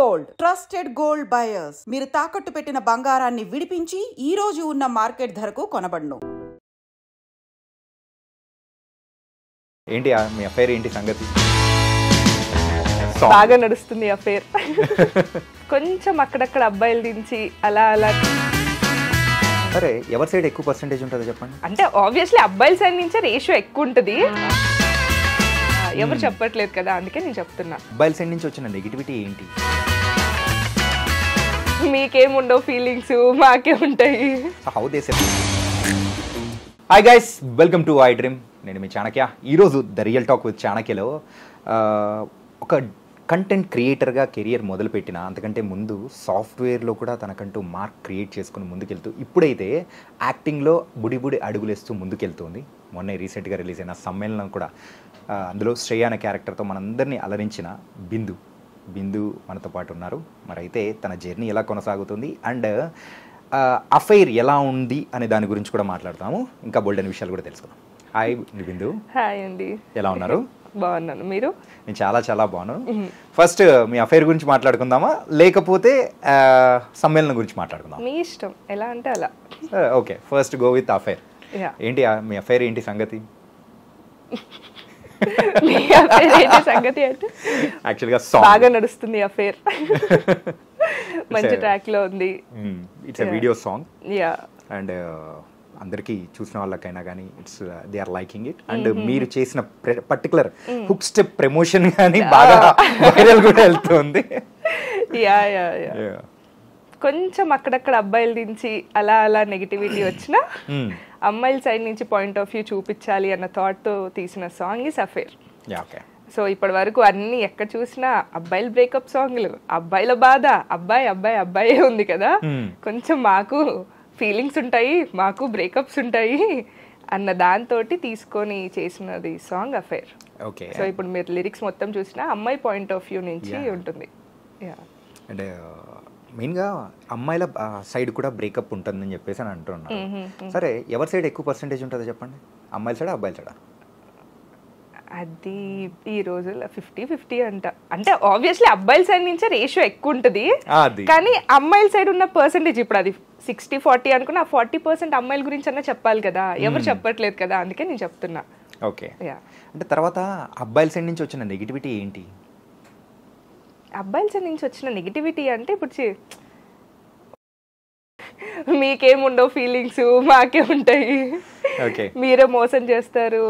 Gold, trusted gold buyers. మీరు తాకట్టు పెట్టిన బంగారాన్ని విడిపించి ఈ రోజు ఉన్న మార్కెట్ ధరకు కొనబడును. ఏంటి మీ అఫైర్ ఏంటి సంగతి? బాగా నడుస్తుంది అఫైర్. కొంచెం అక్కడక్కడ అబ్బాయిలు దించి అలా అలా. సరే, ఎవరి సైడ్ ఎక్కువ పర్సెంటేజ్ ఉంటుందో చెప్పండి. అంటే ఆబ్వియస్లీ అబ్బాయిల సైడ్ నుంచే రేషియో ఎక్కువ ఉంటుంది. ఎవరు చెప్పట్లేదు కదా, అందుకే నేను చెప్తున్నా. అబ్బాయిల సైడ్ నుంచి వచ్చిన నెగిటివిటీ ఏంటి? మీకేముండవు ఫీలింగ్స్, మాకే ఉంటాయి. How they say. Hi guys, welcome to I dream. నేను మీ చాణక్య. ఈరోజు ద రియల్ టాక్ విత్ చాణక్యలో ఒక కంటెంట్ క్రియేటర్గా కెరియర్ మొదలుపెట్టిన, అంతకంటే ముందు సాఫ్ట్వేర్లో కూడా తనకంటూ మార్క్ క్రియేట్ చేసుకుని ముందుకెళ్తూ ఇప్పుడైతే యాక్టింగ్లో బుడి అడుగులేస్తూ ముందుకెళ్తుంది. మొన్నే రీసెంట్గా రిలీజ్ అయిన సమ్మేళనం కూడా, అందులో శ్రేయ అనే క్యారెక్టర్తో మనందరినీ అలరించిన బిందు మనతో పాటు ఉన్నారు. మరి అయితే తన జర్నీ ఎలా కొనసాగుతుంది అండ్ అఫైర్ ఎలా ఉంది అనే దాని గురించి కూడా మాట్లాడతాము. ఇంకా బోల్డ్ అనే విషయాలు కూడా తెలుసుకుందాం. హాయ్ బిందు. హాయ్ అండి. ఎలా ఉన్నారు? బాగున్నాను, మీరు? నేను చాలా బాగున్నాను. ఫస్ట్ మీ అఫైర్ గురించి మాట్లాడుకుందామా, లేకపోతే సమ్మేళనం గురించి మాట్లాడుకుందాం? మీ ఇష్టం, ఎలా అంటే అలా. Okay, first go with affair. ఏంటి మీ అఫైర్ ఏంటి సంగతి? సంగతి అంటే యాక్చువల్గా బాగా నడుస్తుంది అఫైర్. మంచి ట్రాక్ లో ఉంది. It's a video song. Yeah. And అందరికీ చూసిన వాళ్ళకైనా కానీ it's they are liking it. And మీరు చేసిన పర్టికులర్ హుక్ స్టెప్ ప్రమోషన్ కానీ బాగా వైరల్ కూడా వెళ్తుంది. Yeah yeah yeah. కొంచెం అక్కడక్కడ అబ్బాయిలు దించి అలా అలా నెగిటివిటీ వచ్చినా అమ్మాయిల సైడ్ నుంచి పాయింట్ ఆఫ్ వ్యూ చూపించాలి అన్న థాట్తో తీసిన సాంగ్ ఈస్ అఫైర్. సో ఇప్పటి వరకు అన్ని ఎక్కడ చూసినా అబ్బాయిల బ్రేకప్ సాంగ్లు, అబ్బాయిల బాధ, అబ్బాయే ఉంది కదా. కొంచెం మాకు ఫీలింగ్స్ ఉంటాయి, మాకు బ్రేకప్స్ ఉంటాయి అన్న దాంతో తీసుకొని చేసినది సాంగ్ అఫైర్. సో ఇప్పుడు మీరు లిరిక్స్ మొత్తం చూసినా అమ్మాయి పాయింట్ ఆఫ్ వ్యూ నుంచి ఉంటుంది. అండ్ మెయిన్గా అమ్మాయిల సైడ్ కూడా బ్రేకప్ ఉంటుందని చెప్పేసి అని అంటున్నారు. సరే, ఎవరి సైడ్ ఎక్కువ పర్సెంటేజ్ ఉంటుందో చెప్పండి? అమ్మాయిల సైడా అబ్బాయిల సైడా? అది ఈ రోజుల్లో 50-50 అంట. అంటే ఆబ్వియస్లీ అబ్బాయిల సైడ్ నుంచే రేషియో ఎక్కువ ఉంటుంది, కానీ అమ్మాయిల సైడ్ ఉన్న పర్సెంటేజ్ ఇప్పుడు అది 60-40 అనుకున్నా, 40% అమ్మాయిల గురించి అన్నా చెప్పాలి కదా, ఎవరు చెప్పట్లేదు కదా, అందుకే నేను చెప్తున్నా. ఓకే. అంటే తర్వాత అబ్బాయిల సైడ్ నుంచి వచ్చిన నెగిటివిటీ ఏంటి? అబ్బాయిల సైడ్ నుంచి వచ్చిన నెగిటివిటీ అంటే ఇప్పుడు మీకేముండవు ఫీలింగ్స్, మాకే ఉంటాయి, మీరే మోసం చేస్తారు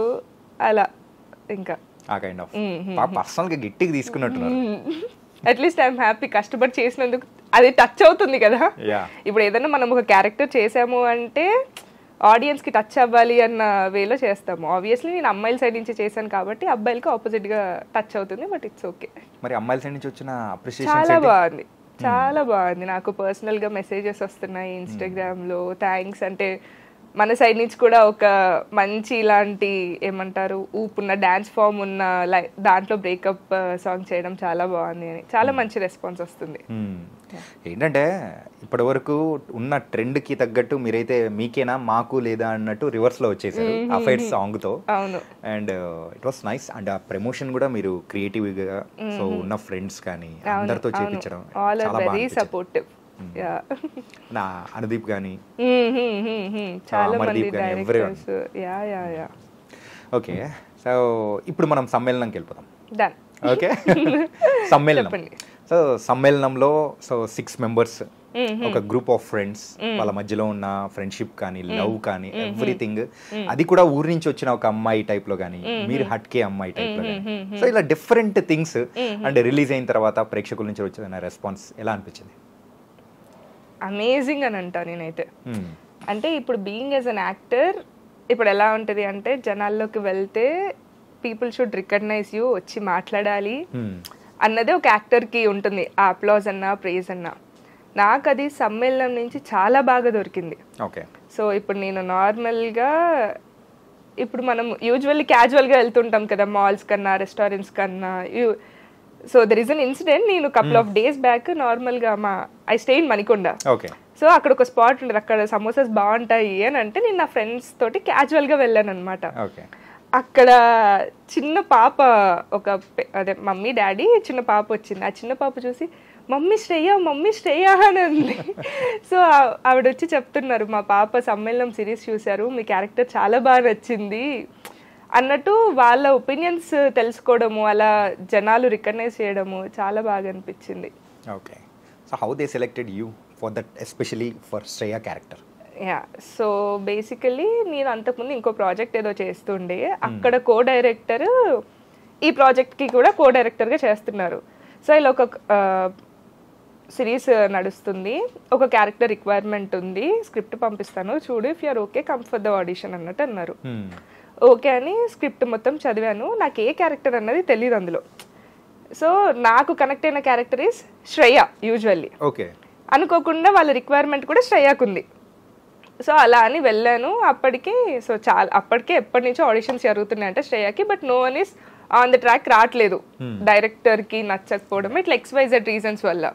అలా. ఇంకా పర్సనల్గా గట్టిగా తీసుకున్నట్టున్నారు. అట్లీస్ట్ ఐఎమ్ హ్యాపీ, కష్టపడి చేసినందుకు అది టచ్ అవుతుంది కదా. ఇప్పుడు ఏదైనా మనం ఒక క్యారెక్టర్ చేసాము అంటే ఆడియన్స్ కి టచ్ అవ్వాలి అన్న వేలో చేస్తాము. ఆబ్వియస్లీ నేను అమ్మాయిల సైడ్ నుంచి చేశాను కాబట్టి అబ్బాయిలకి ఆపోజిట్ గా టచ్ అవుతుంది, బట్ ఇట్స్ ఓకే. మరి అమ్మాయిల సైడ్ నుంచి వచ్చిన అప్రిషియేషన్ చాలా బాగుంది. నాకు పర్సనల్ గా మెసేజెస్ వస్తున్నాయి ఇన్స్టాగ్రామ్ లో, థ్యాంక్స్. అంటే మన సైడ్ నుంచి కూడా ఒక మంచి ఇలాంటి ఏమంటారు ఊపున్న డాన్స్ ఫామ్ ఉన్న దాంట్లో బ్రేకప్ సాంగ్ చేయడం చాలా బాగుంది అని చాలా మంచి రెస్పాన్స్ వస్తుంది. ఏంటంటే ఇప్పటి వరకు ఉన్న ట్రెండ్ కి తగ్గట్టు మీరైతే మీకేనా మాకు లేదా అన్నట్టు రివర్స్ లో వచ్చేసారు అఫైర్ సాంగ్ తో. అవును. And it was nice. And ఆ ప్రమోషన్ కూడా మీరు క్రియేటివ్ గా, సో ఉన్న ఫ్రెండ్స్ కానీ అందరితో చేయించడం చాలా బాగా సపోర్టివ్. నా అనుదీప్ గానీ చాలా మంది డైరెక్టర్స్. ఓకే, సో ఇప్పుడు మనం సమ్మేళనంకి వెళ్ళిపోతాం. ఓకే, సమ్మేళనం. సో సమ్మేళనంలో 6 మెంబర్స్, ఒక గ్రూప్ ఆఫ్ ఫ్రెండ్స్, వాళ్ళ మధ్యలో ఉన్న ఫ్రెండ్షిప్ కానీ లవ్ కానీ ఎవ్రీథింగ్, అది కూడా ఊరి నుంచి వచ్చిన ఒక అమ్మాయి టైప్ లో కానీ, మీరు హట్కే అమ్మాయి టైప్ లో కానీ, సో ఇలా డిఫరెంట్ థింగ్స్. అండ్ రిలీజ్ అయిన తర్వాత ప్రేక్షకుల నుంచి వచ్చిన రెస్పాన్స్ ఎలా అనిపించింది? అమేజింగ్ అని అంటా నేనైతే. అంటే ఇప్పుడు బీయింగ్ యాజ్ అన్ యాక్టర్ ఇప్పుడు ఎలా ఉంటుంది అంటే జనాల్లోకి వెళ్తే పీపుల్ షుడ్ రికగ్నైజ్ యూ, వచ్చి మాట్లాడాలి అన్నదే ఒక యాక్టర్కి ఉంటుంది, ఆ అప్లాజ్ అన్నా ప్రైజ్ అన్నా. నాకు అది సమ్మేళనం నుంచి చాలా బాగా దొరికింది. సో ఇప్పుడు నేను నార్మల్గా ఇప్పుడు మనం యూజువల్లీ క్యాజువల్గా వెళ్తుంటాం కదా మాల్స్ కన్నా రెస్టారెంట్స్ కన్నా. So there is an incident, నేను కపుల్ ఆఫ్ డేస్ బ్యాక్ నార్మల్గా I stay in Manikonda. So అక్కడ ఒక స్పాట్ ఉంటుంది, అక్కడ సమోసాస్ బాగుంటాయి అని అంటే నేను నా ఫ్రెండ్స్ తోటి క్యాజువల్గా వెళ్ళాను అనమాట. అక్కడ చిన్న పాప అదే మమ్మీ డాడీ చిన్న పాప వచ్చింది. ఆ చిన్న పాప చూసి మమ్మీ శ్రేయ అని అంది. సో ఆవిడ వచ్చి చెప్తున్నారు, మా పాప సమ్మేళనం సిరీస్ చూశారు, మీ క్యారెక్టర్ చాలా బాగా నచ్చింది అన్నట్టు వాళ్ళ ఒపీనియన్స్ తెలుసుకోవడము, అలా జనాలు రికగ్నైజ్ చేయడము చాలా బాగా అనిపించింది. Okay, so how they selected you for that, especially for Shreya character? Yeah, so basically నేను అంతకుముందు ఇంకో ప్రాజెక్ట్ ఏదో చేస్తుండే, అక్కడ కో డైరెక్టర్ ఈ ప్రాజెక్ట్కి కూడా కో డైరెక్టర్గా చేస్తున్నారు. సో ఇలా ఒక సిరీస్ నడుస్తుంది, ఒక క్యారెక్టర్ రిక్వైర్మెంట్ ఉంది, స్క్రిప్ట్ పంపిస్తాను చూడు, if you're okay come for the audition అన్నట్టు అన్నారు. ఓకే అని స్క్రిప్ట్ మొత్తం చదివాను. నాకు ఏ క్యారెక్టర్ అన్నది తెలియదు అందులో. సో నాకు కనెక్ట్ అయిన character is Shreya usually. Okay, అనుకోకుండా వాళ్ళ రిక్వైర్మెంట్ కూడా శ్రేయకుంది. సో అలా అని వెళ్ళాను. అప్పటికి సో అప్పటికే ఎప్పటి నుంచో ఆడిషన్స్ జరుగుతున్నాయి అంటే శ్రేయకి, but no one is on the track రావట్లేదు, డైరెక్టర్కి నచ్చకపోవడం, ఇట్లా XYZ రీజన్స్ వల్ల.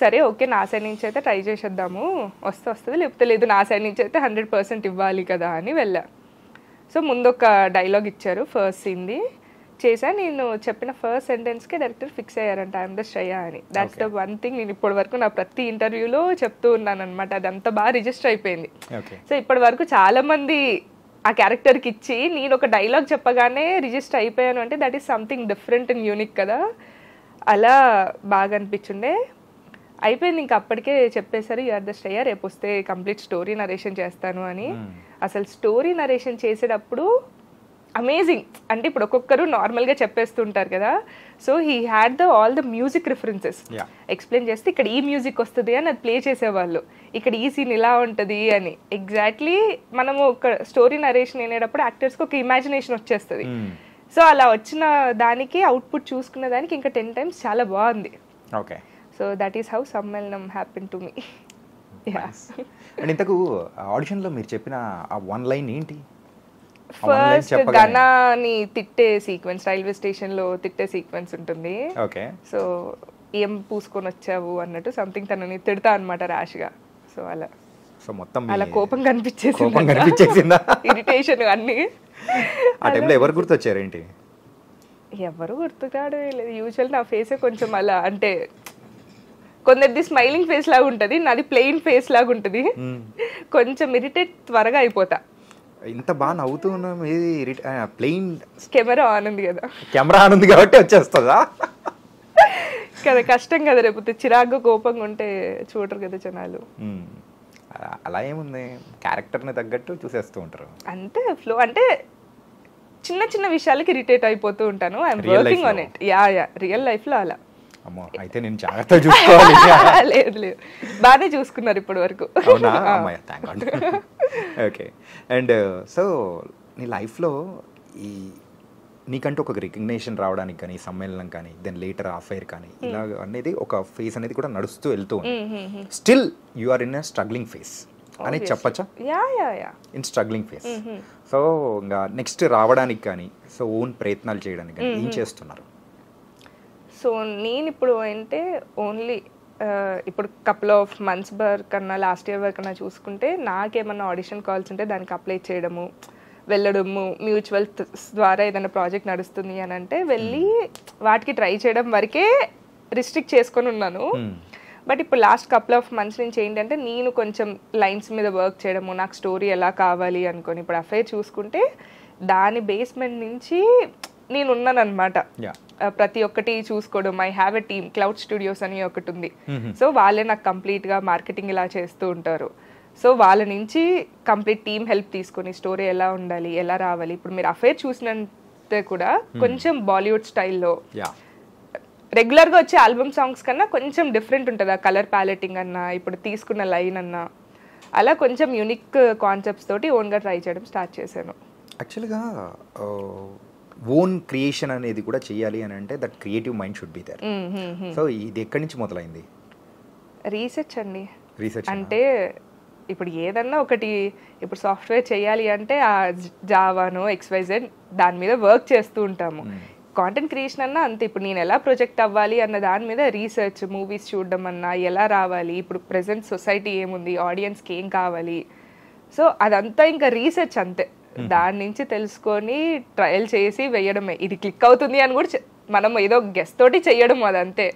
సరే ఓకే, నా సైడ్ నుంచి అయితే ట్రై చేసేద్దాము, వస్తుంది లేకపోతే లేదు, నా సైడ్ నుంచి అయితే 100% ఇవ్వాలి కదా అని వెళ్ళా. సో ముందు ఒక డైలాగ్ ఇచ్చారు, ఫస్ట్ సీన్ది చేసా. నేను చెప్పిన ఫస్ట్ సెంటెన్స్కి డైరెక్టర్ ఫిక్స్ అయ్యారంట, ఐఎమ్ ద శ్రేయ అని. దాట్స్ ద వన్ థింగ్ నేను ఇప్పటి వరకు నా ప్రతి ఇంటర్వ్యూలో చెప్తూ ఉన్నాను అనమాట. అది అంత బాగా రిజిస్టర్ అయిపోయింది. సో ఇప్పటి వరకు చాలా మంది ఆ క్యారెక్టర్కి ఇచ్చి నేను ఒక డైలాగ్ చెప్పగానే రిజిస్టర్ అయిపోయాను అంటే that is something different and unique కదా. అలా బాగా అనిపించుండే. అయిపోయింది, ఇంకా అప్పటికే చెప్పేశారు యూఆర్ ద శ్రేయ, రేపు వస్తే కంప్లీట్ స్టోరీ నరేషన్ చేస్తాను అని. అసలు స్టోరీ నరేషన్ చేసేటప్పుడు అమేజింగ్. అంటే ఇప్పుడు ఒక్కొక్కరు నార్మల్గా చెప్పేస్తుంటారు కదా, so he had all the music references explain చేస్తే ఇక్కడ ఈ మ్యూజిక్ వస్తుంది అని అది ప్లే చేసేవాళ్ళు, ఇక్కడ ఈ సీన్ ఇలా ఉంటుంది అని. ఎగ్జాక్ట్లీ మనము ఒక స్టోరీ నరేషన్ వినేటప్పుడు యాక్టర్స్కి ఒక ఇమాజినేషన్ వచ్చేస్తుంది. సో అలా వచ్చిన దానికి అవుట్పుట్ చూసుకున్న దానికి ఇంకా 10 times చాలా బాగుంది. Okay, so that is how సమ్మేళనం హ్యాపెన్ టు మీ. అండ్ ఇంతకు ఆడిషన్లో మీరు చెప్పిన ఆ వన్ లైన్ ఏంటి? ఫస్ట్ గనాని తిట్టే సీక్వెన్స్, రైల్వే స్టేషన్ లో తిట్టే సీక్వెన్స్ ఉంటుంది. ఓకే, సో ఏం పూసుకొని వచ్చావు అన్నట్టు సంథింగ్ తనని తిడతా అనమాట ర్యాష్ గా. సో అలా మొత్తం అలా కోపం కనిపించేసిందా, ఇరిటేషన్ అన్ని. ఆ టైంలో ఎవరు గుర్తొచ్చారు ఏంటి? ఎవరు గుర్తుకాడు లేదు, యూజువల్ నా ఫేసే కొంచెం అలా, అంటే కొందరిది స్మైలింగ్ ఫేస్ లాగా ఉంటుంది, నాది ప్లెయిన్ ఫేస్ లాగా ఉంటుంది. కొంచెం ఇరిటేట్ త్వరగా అయిపోతా. ఇంత బాగా నవ్వుతూ ఉన్నాం, ఏది ప్లెయిన్ కెమెరా ఆన్ ఉంది కదా, కెమెరా ఆన్ ఉంది కాబట్టి వచ్చేస్తుందా కదా, కష్టం కదా, రేపు చిరాగ్గా కోపంగా ఉంటే చూడరు కదా జనాలు. అలా ఏముంది, క్యారెక్టర్ని తగ్గట్టు చూసేస్తూ ఉంటారు అంతే ఫ్లో. అంటే చిన్న చిన్న విషయాలకి ఇరిటేట్ అయిపోతూ ఉంటాను. I'm working on it. Yeah real life లో అలా. అమ్మో, అయితే నేను జాగ్రత్తగా చూసుకోవాలి. లేదు బాగానే చూసుకున్నారు ఇప్పటి వరకు. అవునా, అమ్మాయి thank God. Okay, and so నీ లైఫ్లో ఈ నీకంటూ ఒక రికగ్నేషన్ రావడానికి కానీ, సమ్మేళనం కానీ, దెన్ లేటర్ అఫైర్ కానీ, ఇలా అనేది ఒక ఫేస్ అనేది కూడా నడుస్తూ వెళ్తూ ఉంది. Still you are in a struggling phase అని చెప్పచ్చా? In struggling phase. సో ఇంకా నెక్స్ట్ రావడానికి కానీ, సో ఓన్ ప్రయత్నాలు చేయడానికి కానీ ఏం చేస్తున్నారు? సో నేను ఇప్పుడు అంటే ఓన్లీ ఇప్పుడు కపుల్ ఆఫ్ మంత్స్ వరకన్నా లాస్ట్ ఇయర్ వరకన్నా చూసుకుంటే నాకేమన్నా ఆడిషన్ కాల్స్ ఉంటే దానికి అప్లై చేయడము, వెళ్ళడము, మ్యూచువల్ ద్వారా ఏదైనా ప్రాజెక్ట్ నడుస్తుంది అని అంటే వెళ్ళి వాటికి ట్రై చేయడం వరకే రిస్ట్రిక్ట్ చేసుకొని ఉన్నాను. బట్ ఇప్పుడు లాస్ట్ కపుల్ ఆఫ్ మంత్స్ నుంచి ఏంటంటే నేను కొంచెం లైన్స్ మీద వర్క్ చేయడము, నాకు స్టోరీ ఎలా కావాలి అనుకొని ఇప్పుడు అఫైర్ చూసుకుంటే దాని బేస్మెంట్ నుంచి నేను ఉన్నాను అనమాట. ప్రతి ఒక్కటి చూసుకోవడం. I have a team, cloud studios అని ఒకటి ఉంది. సో వాళ్ళే నాకు కంప్లీట్గా మార్కెటింగ్ ఇలా చేస్తూ ఉంటారు. సో వాళ్ళ నుంచి కంప్లీట్ టీమ్ హెల్ప్ తీసుకొని స్టోరీ ఎలా ఉండాలి, ఎలా రావాలి. ఇప్పుడు మీరు అఫైర్ చూసినంతే కూడా కొంచెం బాలీవుడ్ స్టైల్లో రెగ్యులర్గా వచ్చే ఆల్బమ్ సాంగ్స్ కన్నా కొంచెం డిఫరెంట్ ఉంటుంది. ఆ కలర్ ప్యాలెటింగ్ అన్నా, ఇప్పుడు తీసుకున్న లైన్ అన్నా, అలా కొంచెం యూనిక్ కాన్సెప్ట్స్ తోటి ఓన్గా ట్రై చేయడం స్టార్ట్ చేశాను. యాక్చువల్గా ఓన్ క్రియేషన్ అనేది కూడా చేయాలి అని అంటే that creative mind should be there. So ఇది ఎక్కడి నుంచి మొదలైంది? రీసెర్చ్ అండి. రీసెర్చ్ అంటే ఇప్పుడు ఏదన్నా ఒకటి ఇప్పుడు సాఫ్ట్వేర్ చేయాలి అంటే ఆ జావానో XYZ దాని మీద వర్క్ చేస్తూ ఉంటాము. కాంటెంట్ క్రియేషన్ అన్నా అంతే. ఇప్పుడు నేను ఎలా ప్రొజెక్ట్ అవ్వాలి అన్న దాని మీద రీసెర్చ్, మూవీస్ చూడడం అన్నా, ఎలా రావాలి, ఇప్పుడు ప్రెసెంట్ సొసైటీ ఏముంది, ఆడియన్స్కి ఏం కావాలి, సో అదంతా ఇంకా రీసెర్చ్ అంతే. దాని నుంచి తెలుసుకొని ట్రయల్ చేసి వేయడమే. ఇది క్లిక్ అవుతుంది అని కూడా మనం ఏదో గెస్ట్ తోటి చెయ్యడం అదంతే.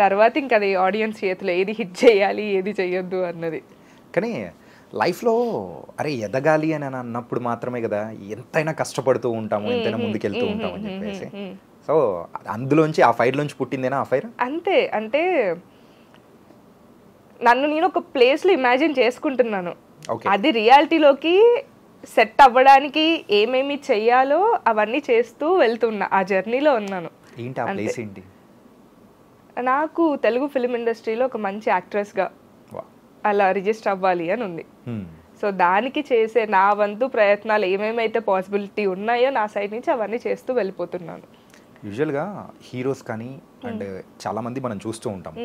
తర్వాత ఇంకా అది ఆడియన్స్ చేతిలో ఏది హిట్ చేయాలి ఏది చెయ్యొద్దు అన్నది. కానీ లైఫ్లో అరే ఎదగాలి అని అన్నప్పుడు మాత్రమే కదా ఎంతైనా కష్టపడుతూ ఉంటాము, ఎంతైనా ముందుకెళ్తూ ఉంటాము అని చెప్పేసి. సో అందులోంచి ఆ ఫైర్లోంచి పుట్టిందేనా ఆ ఫైర్? అంతే. అంటే నన్ను నేను ఒక ప్లేస్లో ఇమాజిన్ చేసుకుంటున్నాను, అది రియాలిటీలోకి సెట్ అవ్వడానికి ఏమేమి చెయ్యాలో అవన్నీ చేస్తూ వెళ్తున్నా, ఆ జర్నీలో ఉన్నాను. ఏంటి ఆ ప్లేస్ ఏంటి? నాకు తెలుగు ఫిలిం ఇండస్ట్రీలో ఒక మంచి యాక్ట్రెస్గా అలా రిజిస్టర్ అవ్వాలి అని ఉంది. సో దానికి చేసే నా వంతు ప్రయత్నాలు ఏమేమైతే పాసిబిలిటీ ఉన్నాయో నా సైడ్ నుంచి అవన్నీ చేస్తూ వెళ్ళిపోతున్నాను. యూజువల్గా హీరోస్ కానీ అండ్ చాలా మంది మనం చూస్తూ ఉంటాం,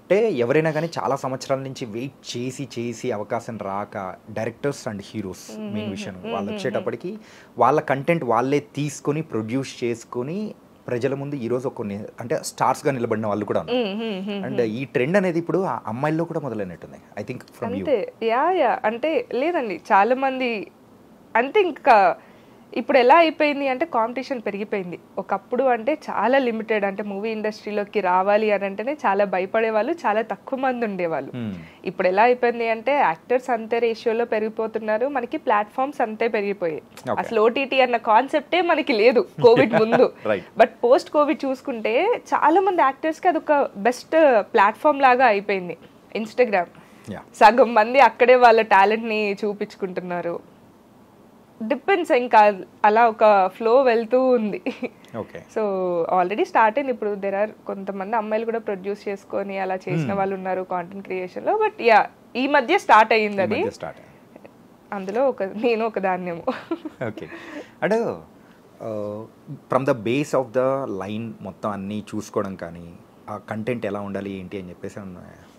అంటే ఎవరైనా కానీ చాలా సంవత్సరాల నుంచి వెయిట్ చేసి చేసి అవకాశం రాక డైరెక్టర్స్ అండ్ హీరోస్ మెయిన్ విషయం వాళ్ళు వచ్చేటప్పటికి వాళ్ళ కంటెంట్ వాళ్ళే తీసుకొని ప్రొడ్యూస్ చేసుకొని ప్రజల ముందు ఈరోజు కొన్ని అంటే స్టార్స్గా నిలబడిన వాళ్ళు కూడా ఉన్నారు. అండ్ ఈ ట్రెండ్ అనేది ఇప్పుడు అమ్మాయిల్లో కూడా మొదలైనట్టుంది I think from you. Yeah అంటే లేదండి, చాలా మంది అంటే ఇంకా ఇప్పుడు ఎలా అయిపోయింది అంటే కాంపిటీషన్ పెరిగిపోయింది. ఒకప్పుడు అంటే చాలా లిమిటెడ్, అంటే మూవీ ఇండస్ట్రీలోకి రావాలి అని అంటేనే చాలా భయపడేవాళ్ళు, చాలా తక్కువ మంది ఉండేవాళ్ళు. ఇప్పుడు ఎలా అయిపోయింది అంటే యాక్టర్స్ అంతే రేషియోలో పెరిగిపోతున్నారు, మనకి ప్లాట్ఫామ్స్ అంతే పెరిగిపోయాయి. అసలు ఓటీటీ అన్న కాన్సెప్టే మనకి లేదు కోవిడ్ ముందు. బట్ పోస్ట్ కోవిడ్ చూసుకుంటే చాలా మంది యాక్టర్స్కి అదొక బెస్ట్ ప్లాట్ఫామ్ లాగా అయిపోయింది ఇన్స్టాగ్రామ్. సగం మంది అక్కడే వాళ్ళ టాలెంట్ని చూపించుకుంటున్నారు. డిపెండ్స్, ఇంకా అలా ఒక ఫ్లో వెళ్తూ ఉంది. సో ఆల్రెడీ స్టార్ట్ అయింది. ఇప్పుడు దెర్ ఆర్ కొంతమంది అమ్మాయిలు కూడా ప్రొడ్యూస్ చేసుకొని అలా చేసిన వాళ్ళు ఉన్నారు కాంటెంట్ క్రియేషన్లో. బట్ యా ఈ మధ్య స్టార్ట్ అయ్యింది అది, అందులో నేను ఒక దాన్నేమో. ఓకే, అంటే from the base of the line మొత్తం అన్నీ చూసుకోవడం కానీ ఆ కంటెంట్ ఎలా ఉండాలి ఏంటి అని చెప్పేసి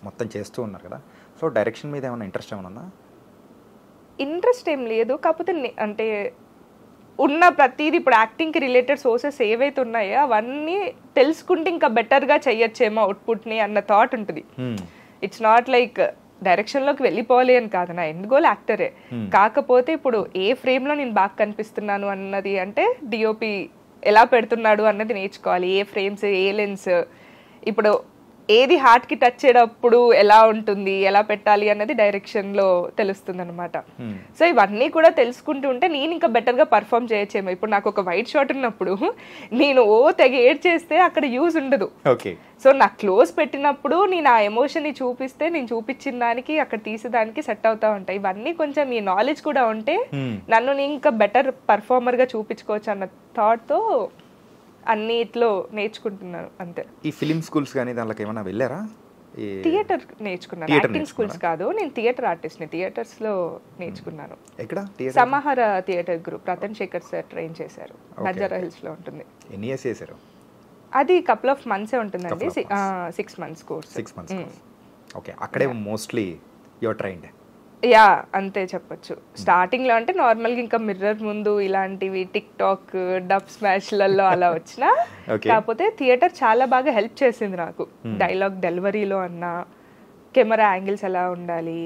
మొత్తం చేస్తూ ఉన్నారు కదా. సో డైరెక్షన్ మీద ఏమైనా ఇంట్రెస్ట్ ఏమైనా ఉందా? ఇంట్రెస్ట్ ఏం లేదు, కాకపోతే అంటే ఉన్న ప్రతిదీ ఇప్పుడు యాక్టింగ్కి రిలేటెడ్ సోర్సెస్ ఏవైతే ఉన్నాయో అవన్నీ తెలుసుకుంటే ఇంకా బెటర్గా చెయ్యొచ్చేమో అవుట్పుట్ని అన్న థాట్ ఉంటుంది. ఇట్స్ నాట్ లైక్ డైరెక్షన్లోకి వెళ్ళిపోవాలి అని కాదు, నా ఎండ్ గోల్ యాక్టరే. కాకపోతే ఇప్పుడు ఏ ఫ్రేమ్లో నేను బాగా కనిపిస్తున్నాను అన్నది, అంటే డిఓపి ఎలా పెడుతున్నాడు అన్నది నేర్చుకోవాలి, ఏ ఫ్రేమ్స్ ఏ లెన్స్, ఇప్పుడు ఏది హార్ట్కి టచ్ చేయడప్పుడు ఎలా ఉంటుంది ఎలా పెట్టాలి అన్నది డైరెక్షన్లో తెలుస్తుంది అనమాట. సో ఇవన్నీ కూడా తెలుసుకుంటూ ఉంటే నేను ఇంకా బెటర్గా పర్ఫామ్ చేయొచ్చేమో. ఇప్పుడు నాకు ఒక వైట్ షాట్ ఉన్నప్పుడు నేను తెగ ఏడ్ చేస్తే అక్కడ యూజ్ ఉండదు. సో నాకు క్లోజ్ పెట్టినప్పుడు నేను ఆ ఎమోషన్ని చూపిస్తే నేను చూపించిన దానికి అక్కడ తీసేదానికి సెట్ అవుతా ఉంటాయి. ఇవన్నీ కొంచెం ఈ నాలెడ్జ్ కూడా ఉంటే నన్ను నేను ఇంకా బెటర్ పర్ఫార్మర్గా చూపించుకోవచ్చు అన్న థాట్తో అన్నిట్లో నేర్చుకుంటున్నాను అంతే. ఈ ఫిలిం స్కూల్స్ కానీ దాంట్లోకి ఏమైనా వెళ్ళారా? థియేటర్ నేర్చుకున్నాను, యాక్టింగ్ స్కూల్స్ కాదు, నేను థియేటర్ ఆర్టిస్ట్ని, థియేటర్స్లో నేర్చుకున్నాను. ఎక్కడ? Samahara theatre group, Ratan Shekhar sir train చేశారు, బంజారా హిల్స్లో ఉంటుంది. ఎన్ని ఇయర్స్ చేశారు? అది కపుల్ ఆఫ్ మంత్సే ఉంటుందండి, 6 months కోర్స్. 6 months. ఓకే, అక్కడే మోస్ట్లీ యువర్ ట్రైన్డ్. యా అంతే చెప్పొచ్చు. స్టార్టింగ్లో అంటే నార్మల్గా ఇంకా మిర్రర్ ముందు ఇలాంటివి టిక్ టాక్ డబ్ స్మాష్లలో అలా వచ్చిన, కాకపోతే థియేటర్ చాలా బాగా హెల్ప్ చేసింది నాకు. డైలాగ్ డెలివరీలో అన్నా, కెమెరా యాంగిల్స్ ఎలా ఉండాలి,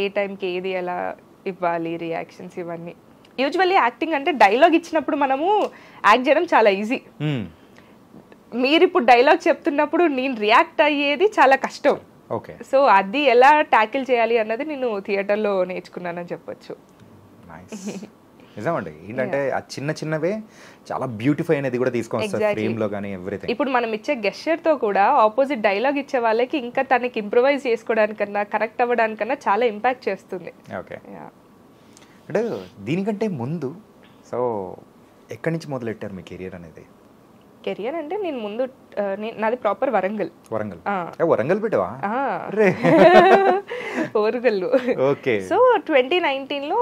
ఏ టైంకి ఏది ఎలా ఇవ్వాలి, రియాక్షన్స్, ఇవన్నీ. యూజువల్లీ యాక్టింగ్ అంటే డైలాగ్ ఇచ్చినప్పుడు మనము యాక్ట్ చేయడం చాలా ఈజీ. మీరు ఇప్పుడు డైలాగ్ చెప్తున్నప్పుడు నేను రియాక్ట్ అయ్యేది చాలా కష్టం. సో అది ఎలా ట్యాకిల్ చేయాలి అన్నది నేను థియేటర్లో నేర్చుకున్నానని చెప్పొచ్చు. నిజమండి, ఏంటంటే ఆ చిన్న చిన్నవే చాలా బ్యూటిఫై అనేది కూడా తీసుకొస్తారు ఫ్రేమ్ లో గానీ ఎవ్రీథింగ్. ఇప్పుడు మనం ఇచ్చే గెస్చర్ తో కూడా ఆపోజిట్ డైలాగ్ ఇచ్చే వాళ్ళకి ఇంకా తనకి ఇంప్రూవైజ్ చేసుకోవడానికన్నా కనెక్ట్ అవ్వడానికన్నా చాలా ఇంపాక్ట్ చేస్తుంది. ఓకే, అంటే దీనికంటే ముందు సో ఎక్కడి నుంచి మొదలెట్టారు మీ కెరియర్ అనేది? కెరియర్ అంటే నేను ముందు నాది ప్రాపర్ వరంగల్. వరంగల్ పెట్టవా? ఓరుగల్లు. సో 2019లో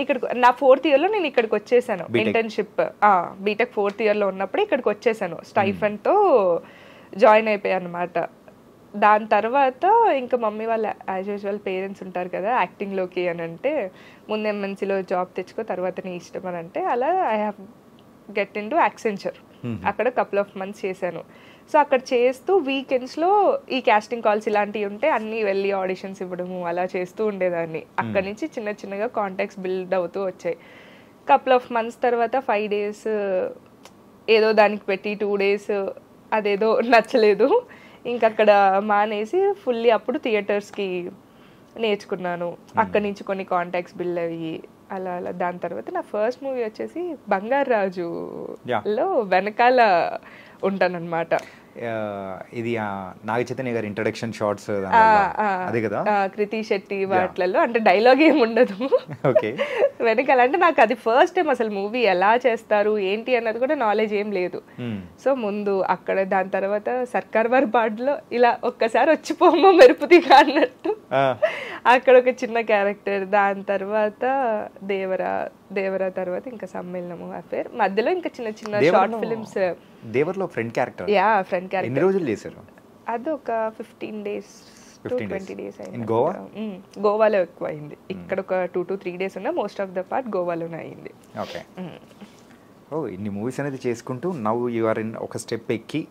ఇక్కడ నా 4th yearలో నేను ఇక్కడికి వచ్చేసాను ఇంటర్న్షిప్. బీటెక్ 4th yearలో ఉన్నప్పుడు ఇక్కడికి వచ్చేసాను, స్టైఫండ్తో జాయిన్ అయిపోయాను అనమాట. దాని తర్వాత ఇంకా మమ్మీ వాళ్ళ యాజ్ యూజువల్ పేరెంట్స్ ఉంటారు కదా యాక్టింగ్లోకి అని అంటే, ముందు ఎంఎన్సీలో జాబ్ తెచ్చుకో తర్వాత నీ ఇష్టం అని అంటే, అలా I have get in to Accenture. అక్కడ కపుల్ ఆఫ్ మంత్స్ చేశాను. సో అక్కడ చేస్తూ వీకెండ్స్లో ఈ కాస్టింగ్ కాల్స్ ఇలాంటివి ఉంటే అన్నీ వెళ్ళి ఆడిషన్స్ ఇవ్వడము అలా చేస్తూ ఉండేదాన్ని. అక్కడి నుంచి చిన్న చిన్నగా కాంటాక్ట్స్ బిల్డ్ అవుతూ వచ్చాయి. కపుల్ ఆఫ్ మంత్స్ తర్వాత 5 days ఏదో దానికి పెట్టి 2 days అదేదో నచ్చలేదు, ఇంకక్కడ మానేసి ఫుల్లీ అప్పుడు థియేటర్స్కి నేర్చుకున్నాను. అక్కడి నుంచి కొన్ని కాంటాక్ట్స్ బిల్డ్ అయ్యి అలా అలా. దాని తర్వాత నా ఫస్ట్ మూవీ వచ్చేసి బంగారు రాజులో వెనకాల ఉంటానన్నమాట. ఇది నాగ చైతన్య గారి ఇంట్రడక్షన్ షార్ట్స్ అదే కదా, కృతి శెట్టి వాటిలలో అంటే డైలాగ్ ఏమి ఉండదు. ఓకే. వెనకాల అంటే నాకు అది ఫస్ట్ టైం అసలు మూవీ ఎలా చేస్తారు ఏంటి అన్నది కూడా నాలెడ్జ్ ఏం లేదు. సో ముందు అక్కడ, దాని తర్వాత సర్కార్ వారి బాడ్లో ఇలా ఒక్కసారి వచ్చిపోమో మెరుపుదిగా అన్నట్టు అక్కడ ఒక చిన్న క్యారెక్టర్. దాని తర్వాత దేవరా తర్వాత ఇంకా సమ్మేళనము అఫేర్, మధ్యలో ఇంకా చిన్న చిన్న షార్ట్ ఫిల్మ్స్. దేవర్లో friend character. Yeah, friend character. ఎన్ని రోజులు చేశారు? అది ఒక 15 days to 20 days అయింది. గోవా? గోవాలో ఎక్కువ అయింది. ఇక్కడ ఒక 2 to 3 days ఉన్నా, మోస్ట్ ఆఫ్ ద పార్ట్ గోవాలోనే అయింది. ఓకే. ఓ, ఇన్ని మూవీస్ అనేది చేసుకుంటూ నౌ యు ఆర్ ఇన్ ఒక స్టెప్ ఎక్కి.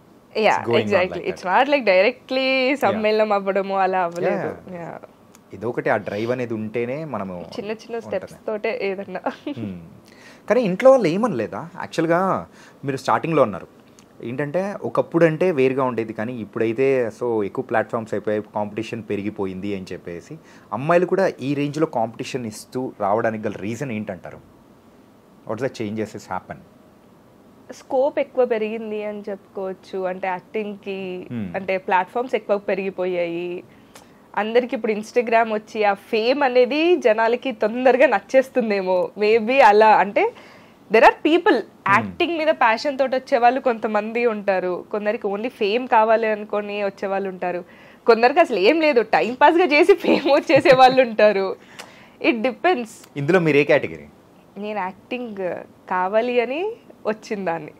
Yeah, exactly. It's not like directly సమ్మేళనం అవ్వడము అలా అవ్వలేదు. ఇదొకటి, ఆ డ్రైవ్ అనేది ఉంటేనే మనము చిన్న చిన్న స్టెప్స్ తోటే ఏదన్నా. కానీ ఇంట్లో వాళ్ళు ఏమనలేదా? యాక్చువల్గా మీరు స్టార్టింగ్లో ఉన్నారు ఏంటంటే, ఒకప్పుడు అంటే వేరుగా ఉండేది, కానీ ఇప్పుడైతే సో ఎక్కువ ప్లాట్ఫామ్స్ అయిపోయాయి, కాంపిటీషన్ పెరిగిపోయింది అని చెప్పేసి అమ్మాయిలు కూడా ఈ రేంజ్లో కాంపిటీషన్ ఇస్తూ రావడానికి గల రీజన్ ఏంటంటారు? What's the changes is happen? Scope ఎక్కువ పెరిగింది అని చెప్పుకోవచ్చు. అంటే యాక్టింగ్కి అంటే ప్లాట్ఫామ్స్ ఎక్కువ పెరిగిపోయాయి. అందరికి ఇప్పుడు ఇన్స్టాగ్రామ్ వచ్చి ఆ ఫేమ్ అనేది జనాలకి తొందరగా నచ్చేస్తుందేమో మేబీ అలా. అంటే దెర్ ఆర్ పీపుల్ యాక్టింగ్ మీద ప్యాషన్ తోటి వచ్చే వాళ్ళు కొంతమంది ఉంటారు, కొందరికి ఓన్లీ ఫేమ్ కావాలి అనుకొని వచ్చే వాళ్ళు ఉంటారు, కొందరికి అసలు ఏం లేదు టైం పాస్ గా చేసి ఫేమ్ వచ్చేసే వాళ్ళు ఉంటారు. It depends. ఇందులో మీరు ఏ కేటగిరీ? నేను యాక్టింగ్ కావాలి అని వచ్చిన దాన్ని.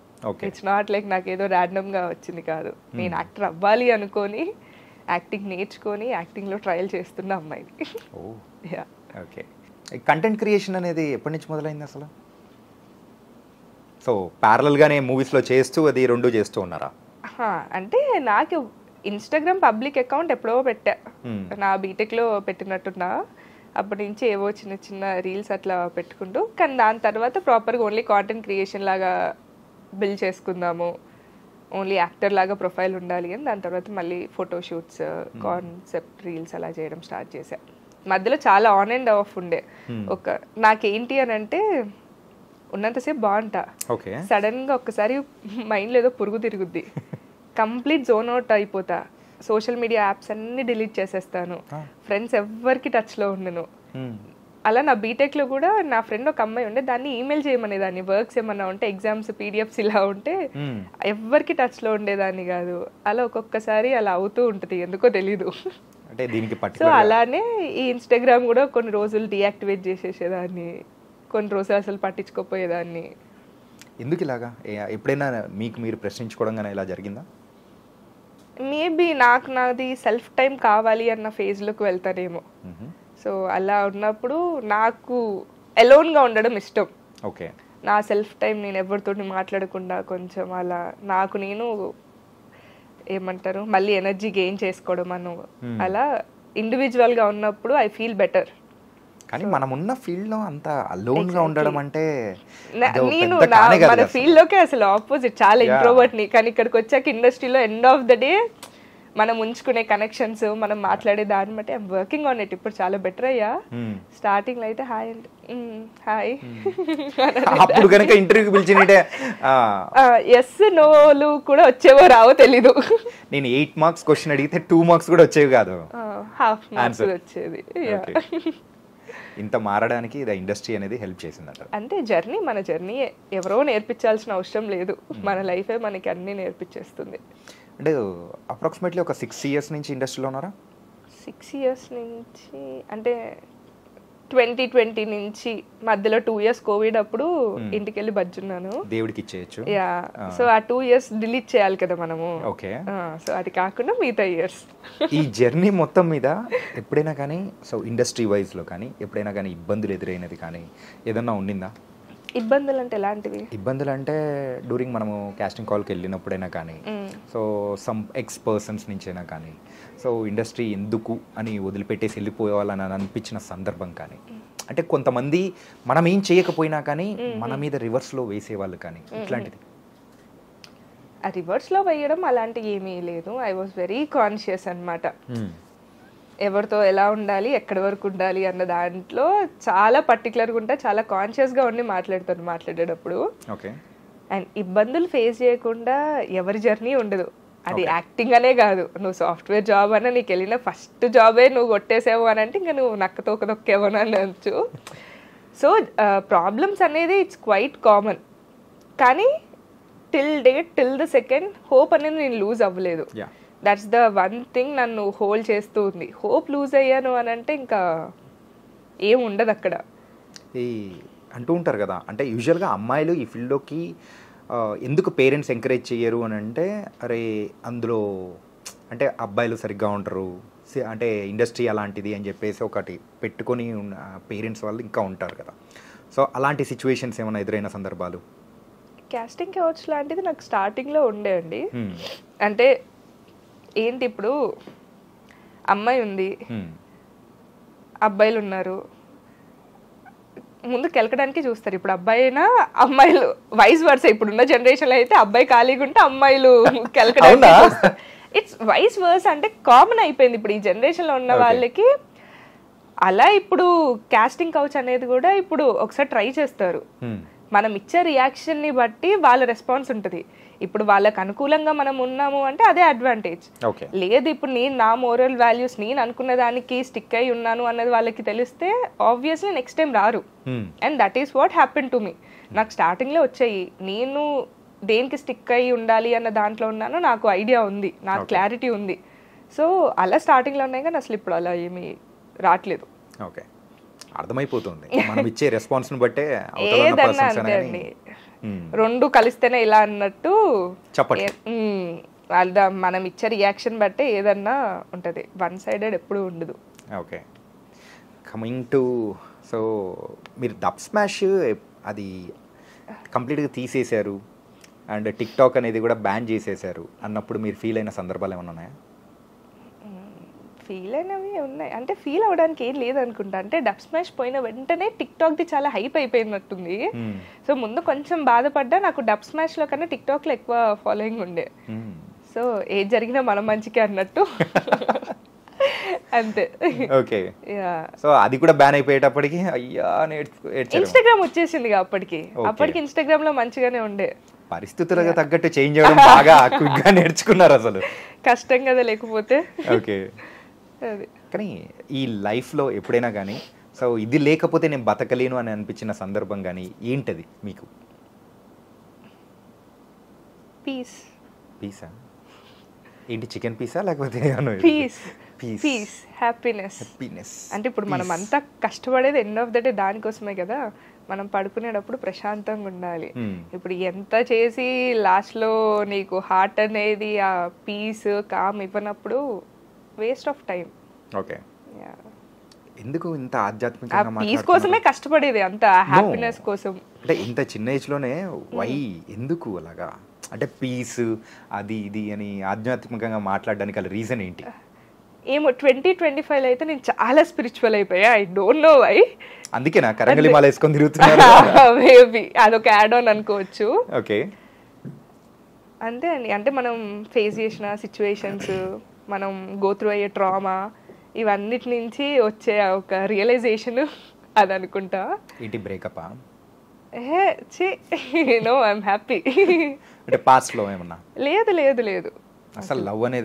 ఇట్స్ నాట్ లైక్ నాకు ఏదో ర్యాండమ్ గా వచ్చింది కాదు. నేను యాక్టర్ అవ్వాలి అనుకొని యాక్టింగ్ నేర్చుకొని యాక్టింగ్లో ట్రయల్ చేస్తున్న అమ్మాయిని. ఓకే. కంటెంట్ క్రియేషన్ అనేది ఎప్పటి నుంచి మొదలైంది అసలు? సో ప్యారలల్గానే మూవీస్లో చేస్తూ అది రెండు చేస్తూ ఉన్నారా? అంటే నాకు ఇన్స్టాగ్రామ్ పబ్లిక్ అకౌంట్ ఎప్పుడో పెట్టా, నా బీటెక్లో పెట్టినట్టున్నా. అప్పటి నుంచి ఏవో చిన్న చిన్న రీల్స్ అట్లా పెట్టుకుంటూ, కానీ దాని తర్వాత ప్రాపర్గా ఓన్లీ కాంటెంట్ క్రియేషన్ లాగా బిల్డ్ చేసుకుందాము, ఓన్లీ యాక్టర్ లాగా ప్రొఫైల్ ఉండాలి అని. దాని తర్వాత మళ్ళీ ఫోటోషూట్స్, కాన్సెప్ట్ రీల్స్ అలా చేయడం స్టార్ట్ చేశా. మధ్యలో చాలా ఆన్ అండ్ ఆఫ్ ఉండే. నాకేంటి అని అంటే ఉన్నంతసేపు బాగుంటా, సడన్ గా ఒక్కసారి మైండ్లో ఏదో పురుగు తిరుగుద్ది, కంప్లీట్ జోన్ అవుట్ అయిపోతా, సోషల్ మీడియా యాప్స్ అన్ని డిలీట్ చేసేస్తాను, ఫ్రెండ్స్ ఎవ్వరికి టచ్లో ఉండను. అలా నా బీటెక్లో కూడా నా ఫ్రెండ్ ఒక అమ్మాయి ఉండే, దాన్ని ఈమెయిల్ చేయమనేదాన్ని, వర్క్స్ ఏమన్నా ఉంటే ఎగ్జామ్స్ పీడిఎఫ్స్ ఇలా ఉంటే ఎవ్వరికి టచ్లో ఉండేదాన్ని కాదు. అలా ఒక్కొక్కసారి అలా అవుతూ ఉంటుంది, ఎందుకో తెలీదు. సో అలానే ఈ ఇన్స్టాగ్రామ్ కూడా కొన్ని రోజులు డీయాక్టివేట్ చేసేసేదాన్ని, కొన్ని రోజులు అసలు పట్టించుకోపోయేదాన్ని. ఎందుకు ఇలాగా? ఎప్పుడైనా మీకు మీరు ప్రశ్నించుకోవడం కానీ ఇలా జరిగిందా? మేబీ నాది సెల్ఫ్ టైం కావాలి అన్న ఫేజ్లోకి వెళ్తానేమో. సో అలా ఉన్నప్పుడు నాకు ఎలోన్గా ఉండడం ఇష్టం. ఓకే. నా సెల్ఫ్ టైం నేను ఎవరితోటి మాట్లాడకుండా కొంచెం అలా నాకు నేను ఏమంటారు మళ్ళీ ఎనర్జీ గెయిన్ చేసుకోవడం అను, అలా ఇండివిజువల్గా ఉన్నప్పుడు ఐ ఫీల్ బెటర్. కానీ మనం ఉన్న ఫీల్డ్ లో అంత అలోన్ గా ఉండడం అంటే, నేను మన ఫీల్డ్ లోకే అసలు ఆపోజిట్, చాలా ఇంట్రోవర్ట్ ని. కానీ ఇక్కడికి వచ్చాక ఇండస్ట్రీలో ఎండ్ ఆఫ్ ద డే మనం ఉంచుకునే కనెక్షన్స్, మనం మాట్లాడే దాన్ని బట్టి ఐఎమ్ వర్కింగ్ ఆన్ ఇట్. ఇప్పుడు చాలా బెటర్ అయ్యా. స్టార్టింగ్ లో అయితే హాయ్ అంటే హాయ్, అప్పుడు కనుక ఇంటర్వ్యూకి పిలిచినట్టే ఎస్ నోలు కూడా వచ్చేవో రావో తెలీదు. నేను 8 మార్క్స్ క్వశ్చన్ అడిగితే 2 మార్క్స్ కూడా వచ్చేవి కాదు, హాఫ్ మార్క్స్ వచ్చేది. ఇంత మారడానికి ఇది ఇండస్ట్రీ అనేది హెల్ప్ చేసిందట. అంటే జర్నీ, మన జర్నీ ఎవరో నేర్పించాల్సిన అవసరం లేదు, మన లైఫే మనకి అన్ని నేర్పించేస్తుంది. అంటే అప్రాక్సిమేట్లీ ఒక 6 years నుంచి ఇండస్ట్రీలో ఉన్నారా? 6 years నుంచి అంటే 2020 నుంచి, మధ్యలో 2 years కోవిడ్ అప్పుడు ఇంటికి వెళ్ళి బజ్జున్నాను, దేవుడికి ఇచ్చేయచ్చు. యా, సో ఆ 2 years డిలీట్ చేయాలి కదా మనము. ఓకే. సో అది కాకుండా మిగతా ఇయర్స్. ఈ జర్నీ మొత్తం మీద ఎప్పుడైనా కానీ సో ఇండస్ట్రీ వైజ్లో కానీ ఎప్పుడైనా కానీ ఇబ్బందులు ఎదురైనది కానీ ఏదన్నా ఉండిందా? ఇబ్బందులు అంటే ఎలాంటివి? ఇబ్బందులు అంటే డ్యూరింగ్ మనము కాస్టింగ్ కాల్కి వెళ్ళినప్పుడైనా కానీ, సో సమ్ ఎక్స్ పర్సన్స్ నుంచైనా కానీ, సో ఇండస్ట్రీ ఎందుకు అని వదిలిపెట్టేసి వెళ్ళిపోవాలని అనిపించిన సందర్భం కానీ అంటే కొంతమంది మనం ఏం చేయకపోయినా కానీ మన మీద రివర్స్లో వేసేవాళ్ళు కానీ ఇట్లాంటిది? ఆ రివర్స్లో వేయడం అలాంటివి ఏమీ లేదు. ఐ వాజ్ వెరీ కాన్షియస్ అనమాట. ఎవరితో ఎలా ఉండాలి, ఎక్కడి వరకు ఉండాలి అన్న దాంట్లో చాలా పర్టికులర్గా ఉంటా, చాలా కాన్షియస్గా ఉండి మాట్లాడేటప్పుడు. ఓకే. అండ్ ఇబ్బందులు ఫేస్ చేయకుండా ఎవరి జర్నీ ఉండదు. అది యాక్టింగ్ అనే కాదు, నువ్వు సాఫ్ట్వేర్ జాబ్ అన్న నీకు వెళ్ళిన ఫస్ట్ జాబే నువ్వు కొట్టేసావు అని అంటే ఇంకా నువ్వు నక్కతోకదొక్కేవో అని అనొచ్చు. సో ప్రాబ్లమ్స్ అనేది ఇట్స్ క్వైట్ కామన్. కానీ టిల్ ద సెకండ్ హోప్ అనేది నేను లూజ్ అవ్వలేదు. దట్స్ ద వన్ థింగ్ నన్ను హోల్డ్ చేస్తూ ఉంది. హోప్ లూజ్ అయ్యాను అని అంటే ఇంకా ఏం ఉండదు అక్కడ. ఈ అంటూ ఉంటారు కదా, అంటే యూజువల్గా అమ్మాయిలు ఈ ఫీల్డ్లోకి ఎందుకు పేరెంట్స్ ఎంకరేజ్ చేయరు అని అంటే, అరే అందులో అంటే అబ్బాయిలు సరిగ్గా ఉంటారు, అంటే ఇండస్ట్రీ అలాంటిది అని చెప్పేసి ఒకటి పెట్టుకొని ఉన్న పేరెంట్స్ వాళ్ళు ఇంకా ఉంటారు కదా. సో అలాంటి సిచ్యువేషన్స్ ఏమైనా ఎదురైన సందర్భాలు? కాస్టింగ్ కౌచ్ లాంటిది నాకు స్టార్టింగ్లో ఉండే అండి. అంటే ఏంటి, ఇప్పుడు అమ్మాయి ఉంది, అబ్బాయిలు ఉన్నారు, ముందు కెలకడానికి చూస్తారు. ఇప్పుడు అబ్బాయి అయినా అమ్మాయిలు వైస్ వర్స. ఇప్పుడున్న జనరేషన్లో అయితే అబ్బాయి ఖాళీగా ఉంటే అమ్మాయిలు కెలకడానికి చూస్తారు. ఇట్స్ వైస్ వర్స్, అంటే కామన్ అయిపోయింది ఇప్పుడు ఈ జనరేషన్లో ఉన్న వాళ్ళకి. అలా ఇప్పుడు కాస్టింగ్ కౌచ్ అనేది కూడా ఇప్పుడు ఒకసారి ట్రై చేస్తారు. మనం ఇచ్చే రియాక్షన్ని బట్టి వాళ్ళ రెస్పాన్స్ ఉంటుంది. ఇప్పుడు వాళ్ళకి అనుకూలంగా మనం ఉన్నాము అంటే అదే అడ్వాంటేజ్. లేదు ఇప్పుడు నేను నా మోరల్ వాల్యూస్ నేను అనుకున్న దానికి స్టిక్ అయి ఉన్నాను అన్నది వాళ్ళకి తెలిస్తే ఆబ్వియస్లీ నెక్స్ట్ టైం రారు. And that is what happen to me. నాకు స్టార్టింగ్లో వచ్చాయి, నేను దేనికి స్టిక్ అయి ఉండాలి అన్న దాంట్లో ఉన్నాను, నాకు ఐడియా ఉంది, నాకు క్లారిటీ ఉంది. సో అలా స్టార్టింగ్లో ఉన్నాయి, కానీ అసలు ఇప్పుడు అలా ఏమీ రావట్లేదు. ఓకే, అర్థమైపోతుంది మనం ఇచ్చే రెస్పాన్స్ ని బట్టే. ఏదన్నా అంతే అండి, రెండు కలిస్తేనే ఇలా అన్నట్టు మనం ఇచ్చే రియాక్షన్ బట్టే ఏదన్నా ఉంటది, వన్ సైడెడ్ ఎప్పుడు ఉండదు. ఓకే, కమింగ్ టు సో మీరు డబ్ స్మాష్ అది కంప్లీట్గా తీసేశారు అండ్ టిక్ టాక్ అనేది కూడా బ్యాన్ చేసేసారు అన్నప్పుడు మీరు ఫీల్ అయిన సందర్భాలు ఏమైనా ఉన్నాయా? ఫీల్ అయినవి ఉన్నాయి, అంటే ఫీల్ అవ్వడానికి ఏం లేదనుకుంటా. అంటే డబ్ స్మాష్ పోయిన వెంటనే టిక్ టాక్ది చాలా హైప్ అయిపోయినట్టుంది. సో ముందు కొంచెం బాధపడ్డా, నాకు డబ్ స్మాష్లో కన్నా టిక్ టాక్లో ఎక్కువ ఫాలోయింగ్ ఉండే. సో ఏది జరిగినా మన మంచికే అన్నట్టు అంతే. ఓకే, సో అది కూడా బ్యాన్ అయిపోయేటప్పటికి అయ్యా ఇన్స్టాగ్రామ్ వచ్చేసింది అప్పటికి ఇన్స్టాగ్రామ్ లో మంచిగానే ఉండే. పరిస్థితులకు తగ్గట్టు చేంజ్ అవ్వడం బాగా క్విక్గా నేర్చుకున్నారు అసలు. కష్టం కదా లేకపోతే. ఓకే, కానీ ఈ లైఫ్లో ఎప్పుడైనా కానీ సో ఇది లేకపోతే నేను బతకలేను అని అనిపించిన సందర్భం కానీ ఏంటది మీకు? పీస్. పీసా ఏంటి, చికెన్ పీసా లేకపోతే? Peace, happiness. అంటే ఇప్పుడు మనం అంతా కష్టపడేది ఎండ్ ఆఫ్ ద డే దానికోసమే కదా. మనం పడుకునేటప్పుడు ప్రశాంతంగా ఉండాలి. ఇప్పుడు ఎంత చేసి లాస్ట్లో నీకు హార్ట్ అనేది ఆ పీస్ కామ్ ఇవ్వనప్పుడు వేస్ట్ ఆఫ్ టైం. ఓకే, ఎందుకు ఇంత ఆధ్యాత్మికంగా పీస్ కోసమే కష్టపడేది, అంత హ్యాపీనెస్ కోసం. అంటే ఇంత చిన్న ఏజ్ లోనే వై ఎందుకు అలాగా, అంటే పీస్ అది ఇది అని ఆధ్యాత్మికంగా మాట్లాడడానికి అలా రీజన్ ఏంటి? ఏమో 2025 అయితే నేను చాలా స్పిరిచువల్ అయిపోయా. I don't know why. అందుకేనా కరంగలి మాల వేసుకొని తిరుగుతున్నారు? మేబీ అదొక యాడ్ ఆన్ అనుకోవచ్చు. ఓకే, అంతే అండి. అంటే మనం ఫేస్ చేసిన సిచ్యువేషన్స్, మనం గో త్రూ అయ్యే ట్రామా, ఇవన్నిటి నుంచి వచ్చే ఒక రియలైజేషన్ అది అనుకుంటా. ఏంటి బ్రేకప్? No, I'm happy. అంటే పాస్ట్ లో ఏమన్నా? లేదు లేదు లేదు, అసలు లవ్ అనేది